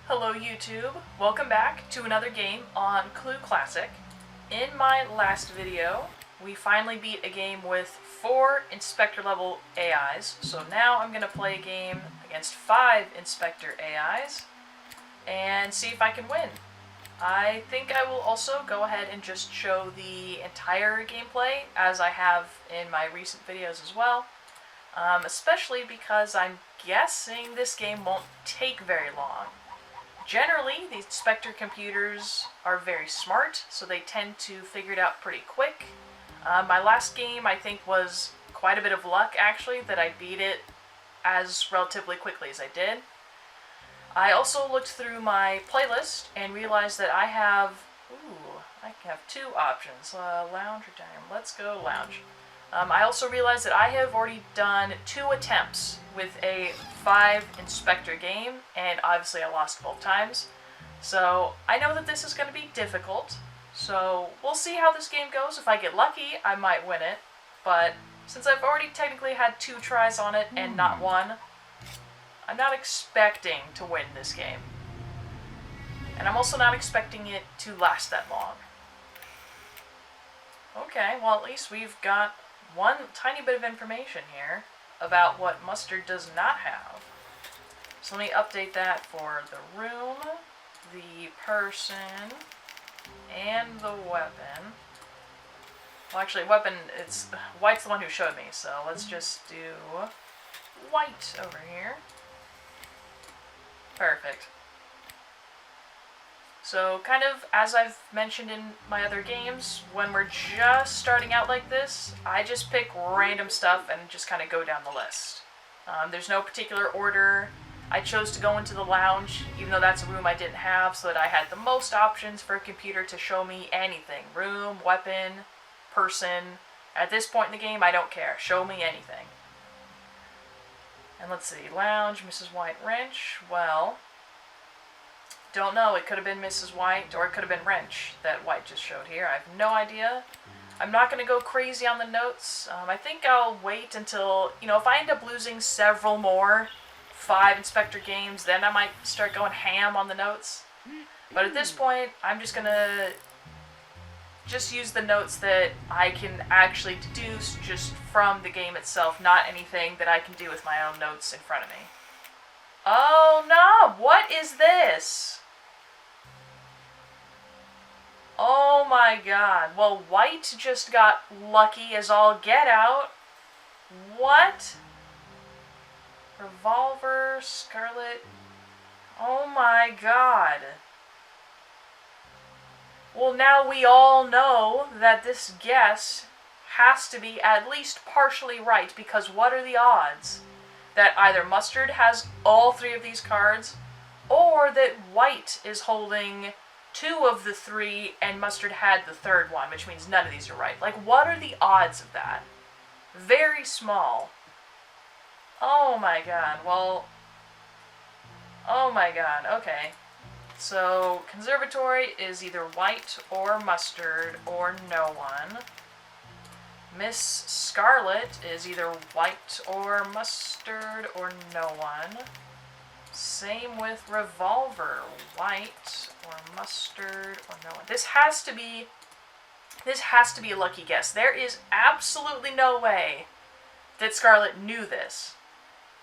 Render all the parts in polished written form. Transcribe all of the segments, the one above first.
Hello YouTube, welcome back to another game on Clue Classic. In my last video, we finally beat a game with 4 Inspector level AIs, so now I'm going to play a game against 5 Inspector AIs and see if I can win. I think I will also go ahead and just show the entire gameplay as I have in my recent videos as well, especially because I'm guessing this game won't take very long. Generally, the Inspector computers are very smart, so they tend to figure it out pretty quick. My last game, I think, was quite a bit of luck, actually, that I beat it as relatively quickly as I did. I also looked through my playlist and realized that I have, I have 2 options, lounge or dining room. Let's go lounge. I also realized that I have already done 2 attempts with a 5 Inspector game, and obviously I lost both times. So I know that this is going to be difficult, so we'll see how this game goes. If I get lucky, I might win it, but since I've already technically had 2 tries on it and not 1, I'm not expecting to win this game. And I'm also not expecting it to last that long. Okay, well at least we've got one tiny bit of information here about what Mustard does not have. So let me update that for the room, the person, and the weapon. Well, actually, weapon, White's the one who showed me, so let's just do White over here. Perfect. So, kind of, as I've mentioned in my other games, when we're just starting out like this, I just pick random stuff and just kind of go down the list. There's no particular order. I chose to go into the lounge, even though that's a room I didn't have, so that I had the most options for a computer to show me anything. Room, weapon, person. At this point in the game, I don't care. Show me anything. And let's see, lounge, Mrs. White, wrench, well, don't know, it could have been Mrs. White, or it could have been Wrench that White just showed here. I have no idea. I'm not going to go crazy on the notes. I think I'll wait until, if I end up losing several more 5 Inspector games, then I might start going ham on the notes. But at this point, I'm just going to use the notes that I can actually deduce just from the game itself, not anything that I can do with my own notes in front of me. Oh no! What is this? Oh my god. Well, White just got lucky as all get out. What? Revolver, Scarlet. Oh my god. Well, now we all know that this guess has to be at least partially right, because what are the odds that either Mustard has all 3 of these cards, or that White is holding 2 of the 3 and Mustard had the 3rd one, which means none of these are right. Like, what are the odds of that? Very small. Oh my god, well, oh my god, okay. So, Conservatory is either White or Mustard or no one. Miss Scarlet is either White or Mustard or no one. Same with Revolver, White or Mustard or no one. This has to be a lucky guess. There is absolutely no way that Scarlet knew this.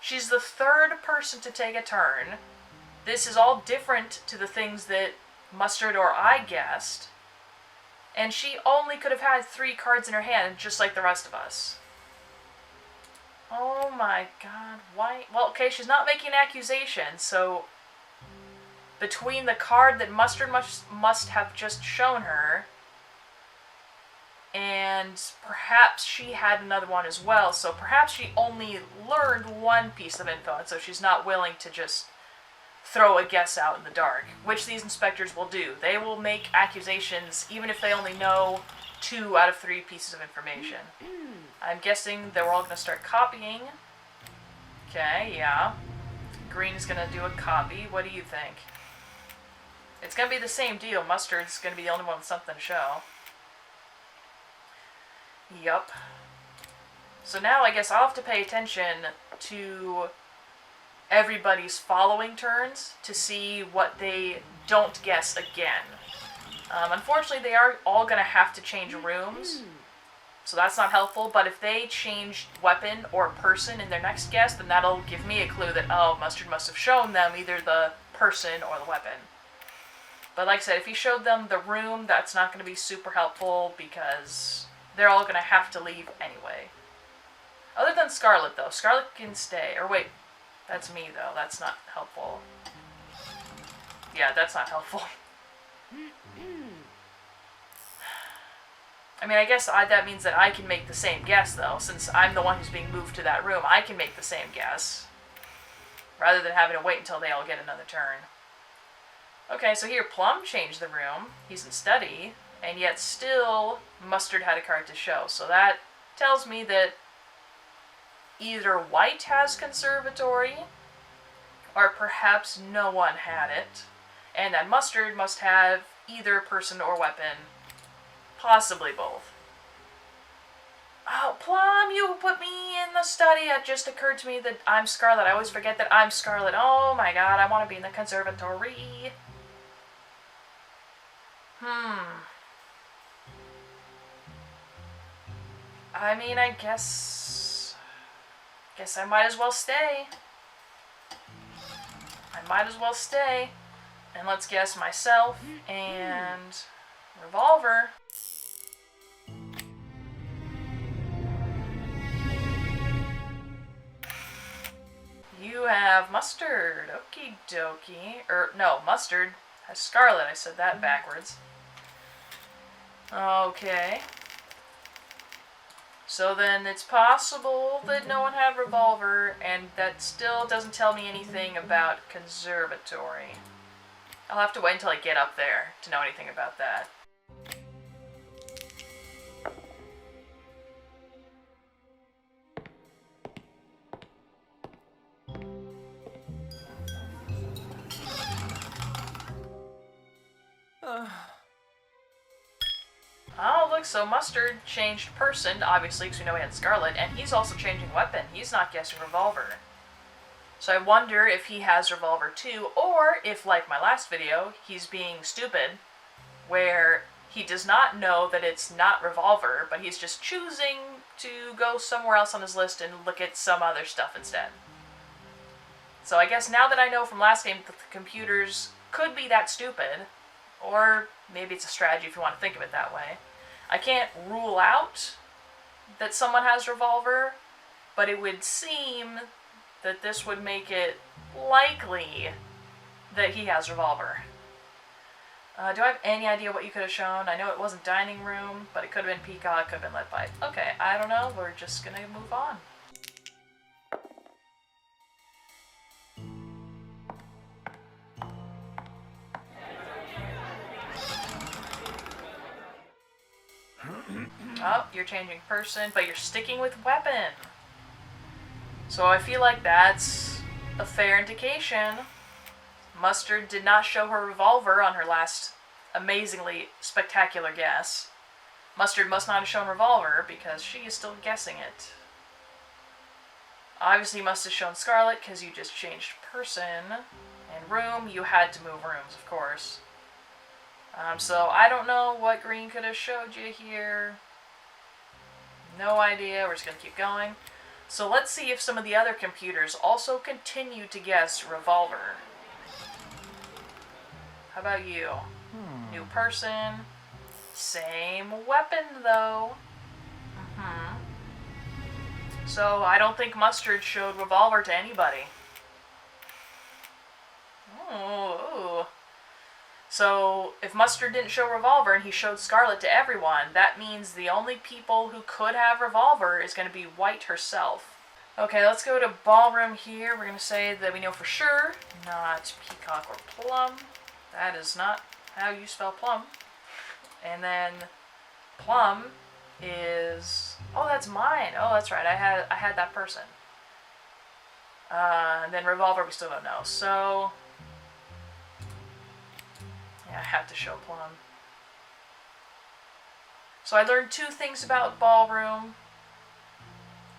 She's the 3rd person to take a turn. This is all different to the things that Mustard or I guessed. And she only could have had 3 cards in her hand, just like the rest of us. Oh my god, why? Well, okay, she's not making an accusation, so between the card that Mustard must have just shown her, and perhaps she had another one as well, so perhaps she only learned 1 piece of info, and so she's not willing to just throw a guess out in the dark, which these inspectors will do. They will make accusations even if they only know 2 out of 3 pieces of information. I'm guessing that we're all going to start copying. Okay, yeah. Green is going to do a copy. What do you think? It's going to be the same deal. Mustard's going to be the only one with something to show. Yup. So now I guess I'll have to pay attention to everybody's following turns to see what they don't guess again. Unfortunately, they are all going to have to change rooms, so that's not helpful, but if they change weapon or person in their next guess, then that'll give me a clue that, oh, Mustard must have shown them either the person or the weapon. But like I said, if he showed them the room, that's not going to be super helpful because they're all going to have to leave anyway. Other than Scarlet, though. Scarlet can stay. Or wait, that's me, though. That's not helpful. Yeah, that's not helpful. I mean, I guess that means that I can make the same guess, though. Since I'm the one who's being moved to that room, I can make the same guess. Rather than having to wait until they all get another turn. Okay, so here, Plum changed the room. He's in study. And yet still, Mustard had a card to show. So that tells me that either White has Conservatory, or perhaps no one had it. And that Mustard must have either person or weapon. Possibly both. Oh, Plum, you put me in the study. It just occurred to me that I'm Scarlet. I always forget that I'm Scarlet. Oh my god, I want to be in the Conservatory. I mean, I guess I might as well stay. I might as well stay. And let's guess myself and Revolver. You have Mustard. Okie dokie. No, Mustard has Scarlet. I said that backwards. Okay. So then it's possible that no one had Revolver, and that still doesn't tell me anything about Conservatory. I'll have to wait until I get up there to know anything about that. Oh, look, so Mustard changed person, obviously, because we know he had Scarlet, and he's also changing weapon. He's not guessing Revolver. So I wonder if he has Revolver too, or if, like my last video, he's being stupid, where he does not know that it's not Revolver, but he's just choosing to go somewhere else on his list and look at some other stuff instead. So I guess now that I know from last game that the computers could be that stupid, or maybe it's a strategy if you want to think of it that way. I can't rule out that someone has Revolver, but it would seem that this would make it likely that he has Revolver. Do I have any idea what you could have shown? I know it wasn't dining room, but it could have been Peacock, could have been lead pipe. Okay, I don't know. We're just gonna move on. Oh, you're changing person, but you're sticking with weapon. So I feel like that's a fair indication. Mustard did not show her Revolver on her last amazingly spectacular guess. Mustard must not have shown Revolver because she is still guessing it. Obviously you must have shown Scarlet because you just changed person. And room, you had to move rooms, of course. So I don't know what green could have showed you here. No idea. We're just going to keep going. So let's see if some of the other computers also continue to guess Revolver. How about you? New person. Same weapon, though. So I don't think Mustard showed Revolver to anybody. Ooh. So if Mustard didn't show Revolver and he showed Scarlet to everyone, that means the only people who could have Revolver is going to be White herself. Okay, let's go to Ballroom here. We're going to say that we know for sure, not Peacock or Plum. That is not how you spell Plum. And then Plum is... Oh, that's mine. Oh, that's right. I had that person. And then Revolver we still don't know. So... I have to show Plum. So I learned two things about Ballroom.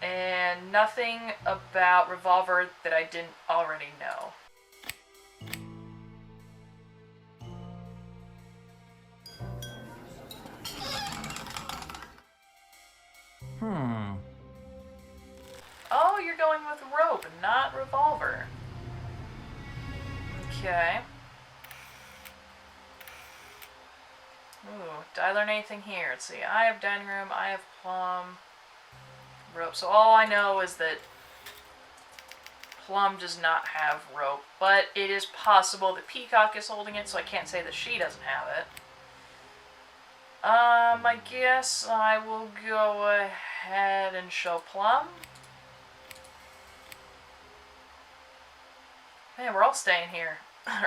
And nothing about Revolver that I didn't already know. Oh, you're going with Rope, not Revolver. Okay. Ooh, did I learn anything here? Let's see. I have dining room, I have plum, rope. So all I know is that Plum does not have rope, but it is possible that Peacock is holding it, so I can't say that she doesn't have it. I guess I will go ahead and show Plum. Man, we're all staying here.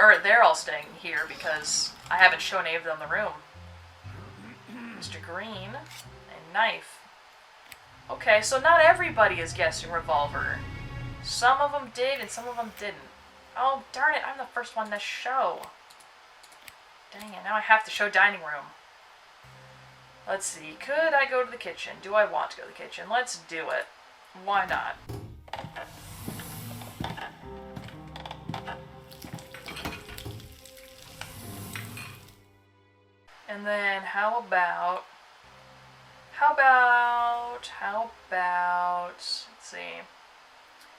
Or they're all staying here because I haven't shown any of them the room. Mr. Green and Knife. Okay, so not everybody is guessing Revolver. Some of them did and some of them didn't. Oh, darn it, I'm the first one to show. Dang it, now I have to show dining room. Let's see, could I go to the kitchen? Do I want to go to the kitchen? Let's do it. Why not? And then how about, let's see.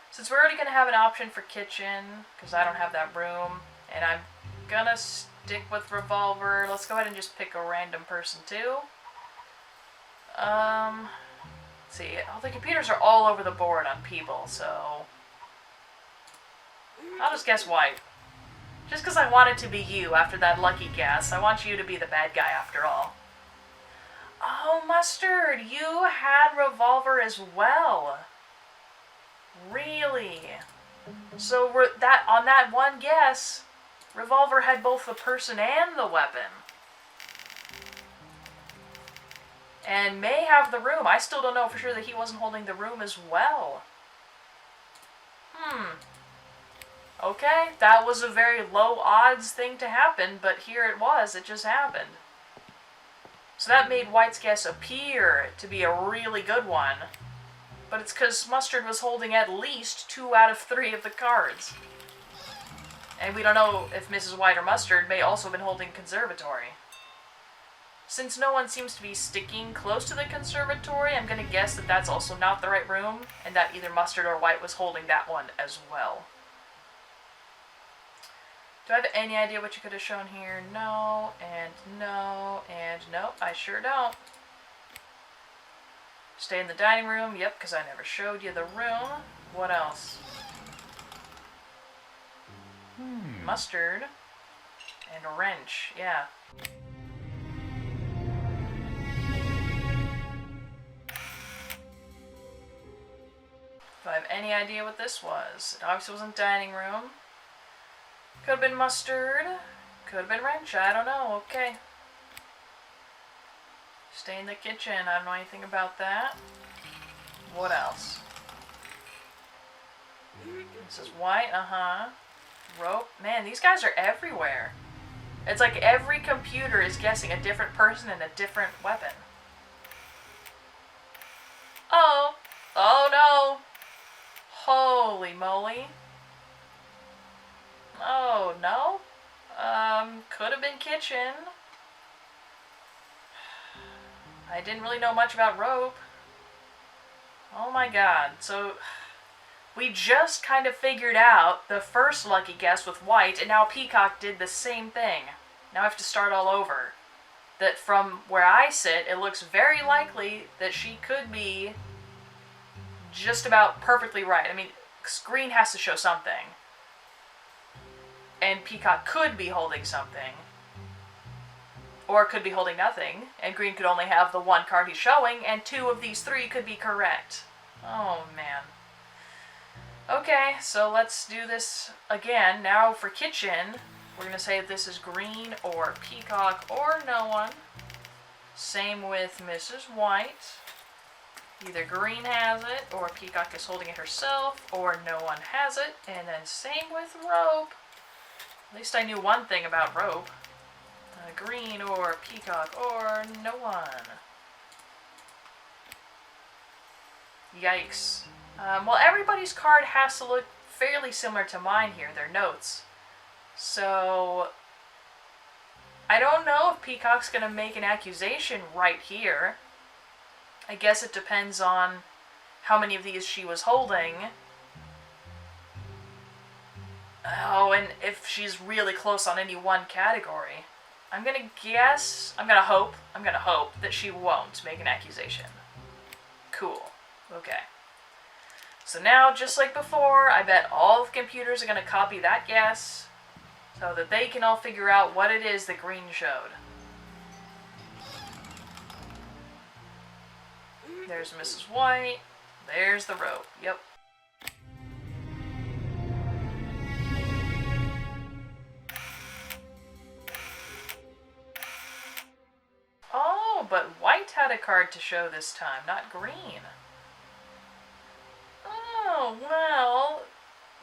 Since we're already going to have an option for kitchen, because I don't have that room, and I'm going to stick with Revolver, let's go ahead and just pick a random person too. Let's see, all the computers are all over the board on people, so I'll just guess White. Just because I want it to be you after that lucky guess. I want you to be the bad guy after all. Oh, Mustard, you had Revolver as well. Really? So on that one guess, Revolver had both the person and the weapon. And may have the room. I still don't know for sure that he wasn't holding the room as well. Okay, that was a very low odds thing to happen, but here it was. It just happened. So that made White's guess appear to be a really good one. But it's because Mustard was holding at least 2 out of 3 of the cards. And we don't know if Mrs. White or Mustard may also have been holding Conservatory. Since no one seems to be sticking close to the Conservatory, I'm going to guess that that's also not the right room, and that either Mustard or White was holding that one as well. Do I have any idea what you could have shown here? No, and no, and nope, I sure don't. Stay in the dining room, yep, because I never showed you the room. What else? Mustard. And a wrench, yeah. Do I have any idea what this was? It obviously wasn't dining room. Could have been Mustard. Could have been wrench. I don't know. Okay. Stay in the kitchen. I don't know anything about that. What else? This is White. Rope. Man, these guys are everywhere. It's like every computer is guessing a different person and a different weapon. Oh. Oh no. Holy moly. Oh, no? Could have been kitchen. I didn't really know much about rope. Oh my god. So, we just kind of figured out the first lucky guess with White, and now Peacock did the same thing. Now I have to start all over. That from where I sit, it looks very likely that she could be just about perfectly right. I mean, screen has to show something. And Peacock could be holding something. Or could be holding nothing. And Green could only have the one card he's showing, and 2 of these 3 could be correct. Oh, man. Okay, so let's do this again. Now for kitchen, we're going to say that this is Green or Peacock or no one. Same with Mrs. White. Either Green has it, or Peacock is holding it herself, or no one has it. And then same with Rope. At least I knew one thing about Rope. Green or Peacock or no one. Yikes. Well, everybody's card has to look fairly similar to mine here, their notes. So, I don't know if Peacock's going to make an accusation right here. I guess it depends on how many of these she was holding. Oh, and if she's really close on any one category. I'm gonna hope that she won't make an accusation. Cool. Okay. So now, just like before, I bet all the computers are gonna copy that guess so that they can all figure out what it is that green showed. There's Mrs. White. There's the rope. Yep. Oh, but White had a card to show this time, not green. Oh, well,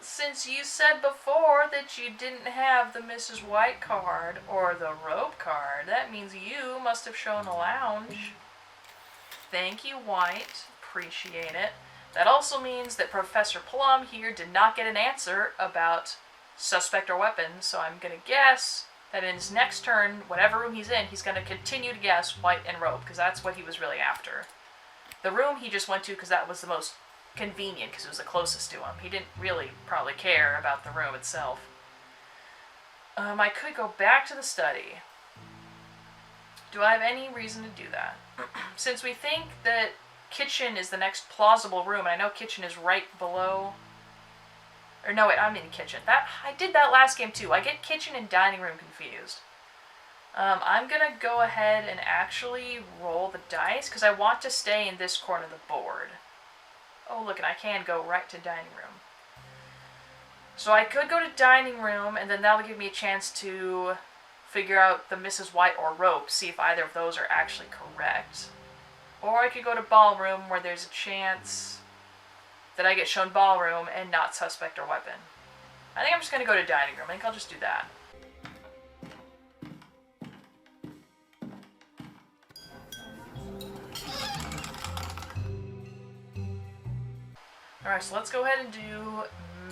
since you said before that you didn't have the Mrs. White card or the rope card, that means you must have shown a lounge. Thank you, White. Appreciate it. That also means that Professor Plum here did not get an answer about suspect or weapon, so I'm going to guess that in his next turn, whatever room he's in, he's going to continue to guess White and rope, because that's what he was really after. The room he just went to because that was the most convenient, because it was the closest to him. He didn't really probably care about the room itself. I could go back to the study. Do I have any reason to do that? Since we think that kitchen is the next plausible room, and I know kitchen is right below... Or no, wait, I'm in kitchen. I did that last game too. I get kitchen and dining room confused. I'm gonna go ahead and actually roll the dice, because I want to stay in this corner of the board. Oh, look, and I can go right to dining room. So I could go to dining room, and then that would give me a chance to figure out the Mrs. White or rope, see if either of those are actually correct. Or I could go to ballroom, where there's a chance that I get shown ballroom and not suspect or weapon. I think I'm just going to go to dining room. I think I'll just do that. Alright, so let's go ahead and do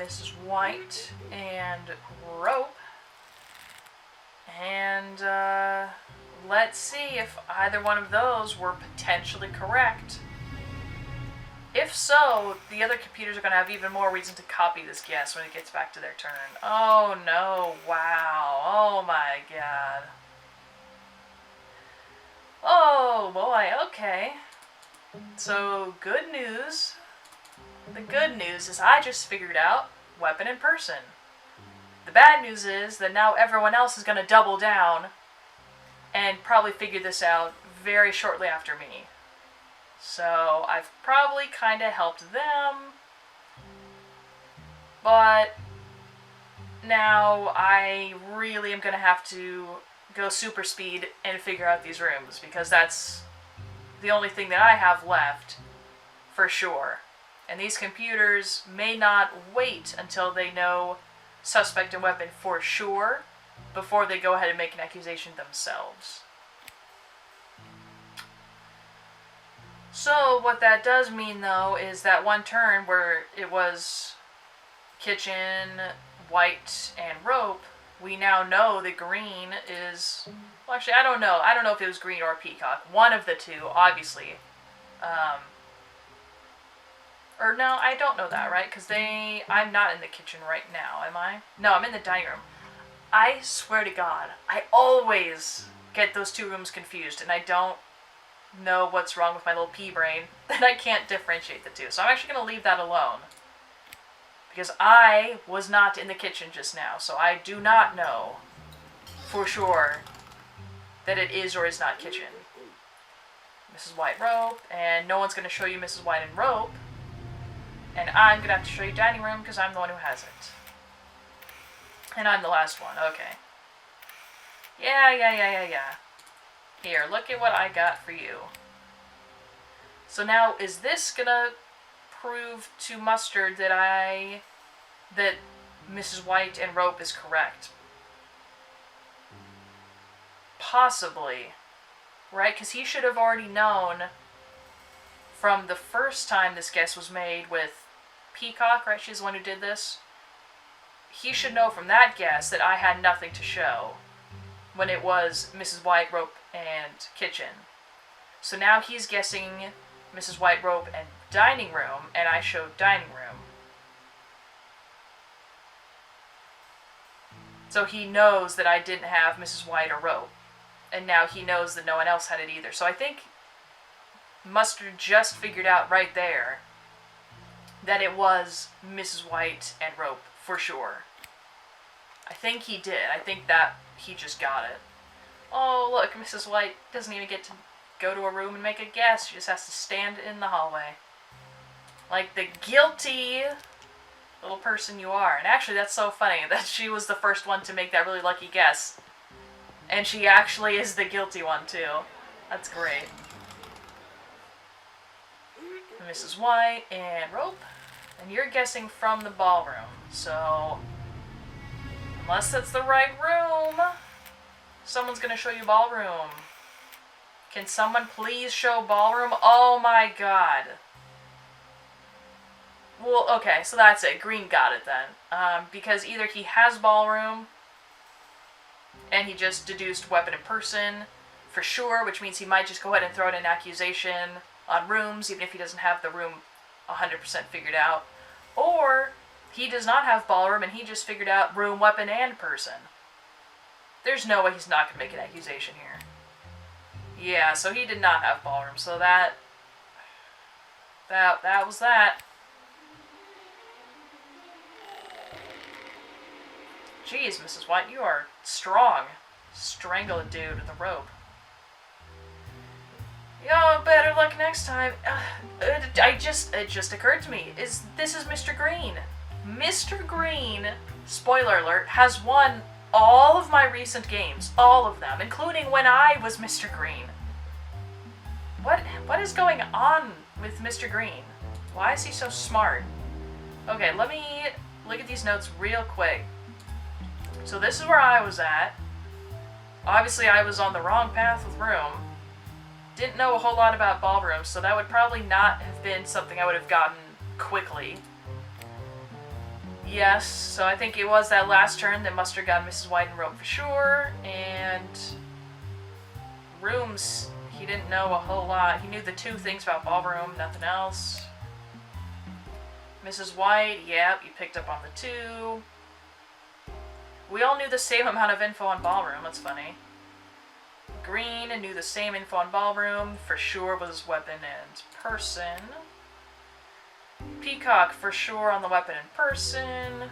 Mrs. White and rope. And let's see if either one of those were potentially correct. If so, the other computers are going to have even more reason to copy this guess when it gets back to their turn. Oh no, wow, oh my god. Oh boy, okay. So, good news. The good news is I just figured out weapon and person. The bad news is that now everyone else is going to double down and probably figure this out very shortly after me. So, I've probably kind of helped them, but now I really am going to have to go super speed and figure out these rooms, because that's the only thing that I have left, for sure. And these computers may not wait until they know suspect and weapon for sure before they go ahead and make an accusation themselves. So, what that does mean, though, is that one turn where it was kitchen, white, and rope, we now know that green is... Well, actually, I don't know. I don't know if it was green or peacock. One of the two, obviously. Or no, I don't know that, right? Because I'm not in the kitchen right now, am I? No, I'm in the dining room. I swear to God, I always get those two rooms confused, and I don't know what's wrong with my little pea brain that I can't differentiate the two. So I'm actually going to leave that alone, because I was not in the kitchen just now, so I do not know for sure that it is or is not kitchen. Mrs. White rope, and no one's going to show you Mrs. White and rope, and I'm going to have to show you dining room because I'm the one who has it. And I'm the last one, okay. Yeah. Here, look at what I got for you. So now, is this gonna prove to Mustard that Mrs. White and rope is correct? Possibly. Right? Because he should have already known from the first time this guess was made with Peacock, right? She's the one who did this. He should know from that guess that I had nothing to show when it was Mrs. White, Rope, and kitchen. So now he's guessing Mrs. White, Rope, and dining room, and I showed dining room. So he knows that I didn't have Mrs. White or Rope, and now he knows that no one else had it either. So I think Mustard just figured out right there that it was Mrs. White and Rope for sure. I think he did. I think that he just got it. Oh, look, Mrs. White doesn't even get to go to a room and make a guess. She just has to stand in the hallway. Like the guilty little person you are. And actually, that's so funny that she was the first one to make that really lucky guess. And she actually is the guilty one, too. That's great. Mrs. White and Rope. And you're guessing from the ballroom. So, unless that's the right room, someone's gonna show you ballroom. Can someone please show ballroom? Oh my god. Well, okay, so that's it. Green got it then. Because either he has ballroom, and he just deduced weapon and person, for sure, which means he might just go ahead and throw out an accusation on rooms, even if he doesn't have the room 100% figured out. Or he does not have ballroom, and he just figured out room, weapon, and person. There's no way he's not going to make an accusation here. Yeah, so he did not have ballroom, so that was that. Jeez, Mrs. White, you are strong. Strangle a dude with a rope. Yo, better luck next time. It just occurred to me. This is Mr. Green. Mr. Green, spoiler alert, has won all of my recent games. All of them, including when I was Mr. Green. What is going on with Mr. Green? Why is he so smart? Okay, let me look at these notes real quick. So this is where I was at. Obviously, I was on the wrong path with room. Didn't know a whole lot about ballroom, so that would probably not have been something I would have gotten quickly. Yes, so I think it was that last turn that Mustard got Mrs. White and Rope for sure, and rooms, he didn't know a whole lot. He knew the two things about ballroom, nothing else. Mrs. White, yep, you picked up on the two. We all knew the same amount of info on ballroom, that's funny. Green knew the same info on ballroom, for sure was weapon and person. Peacock for sure on the weapon and person.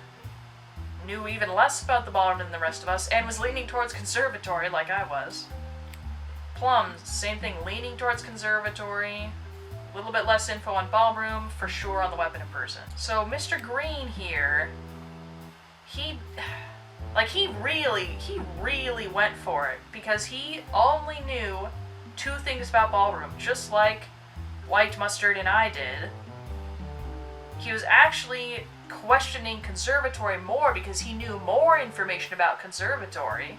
Knew even less about the ballroom than the rest of us, and was leaning towards conservatory like I was. Plum, same thing, leaning towards conservatory. A little bit less info on ballroom, for sure on the weapon and person. So Mr. Green here, he really went for it, because he only knew two things about ballroom, just like White, Mustard, and I did. He was actually questioning conservatory more because he knew more information about conservatory.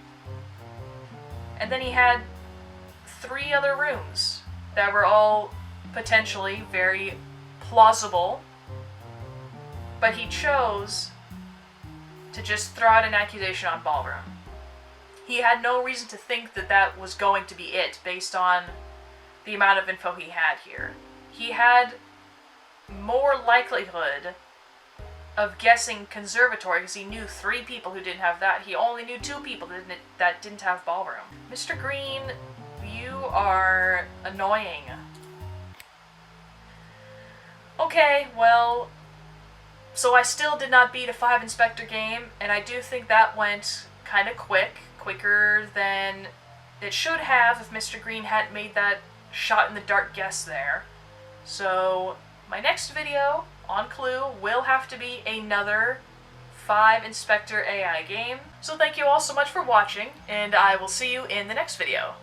And then he had 3 other rooms that were all potentially very plausible, but he chose to just throw out an accusation on ballroom. He had no reason to think that that was going to be it based on the amount of info he had here. He had more likelihood of guessing conservatory because he knew 3 people who didn't have that. He only knew 2 people that didn't have ballroom. Mr. Green, you are annoying. Okay, well, so I still did not beat a 5-inspector game, and I do think that went kind of quicker than it should have if Mr. Green hadn't made that shot-in-the-dark guess there. So my next video on Clue will have to be another 5-inspector AI game. So thank you all so much for watching, and I will see you in the next video.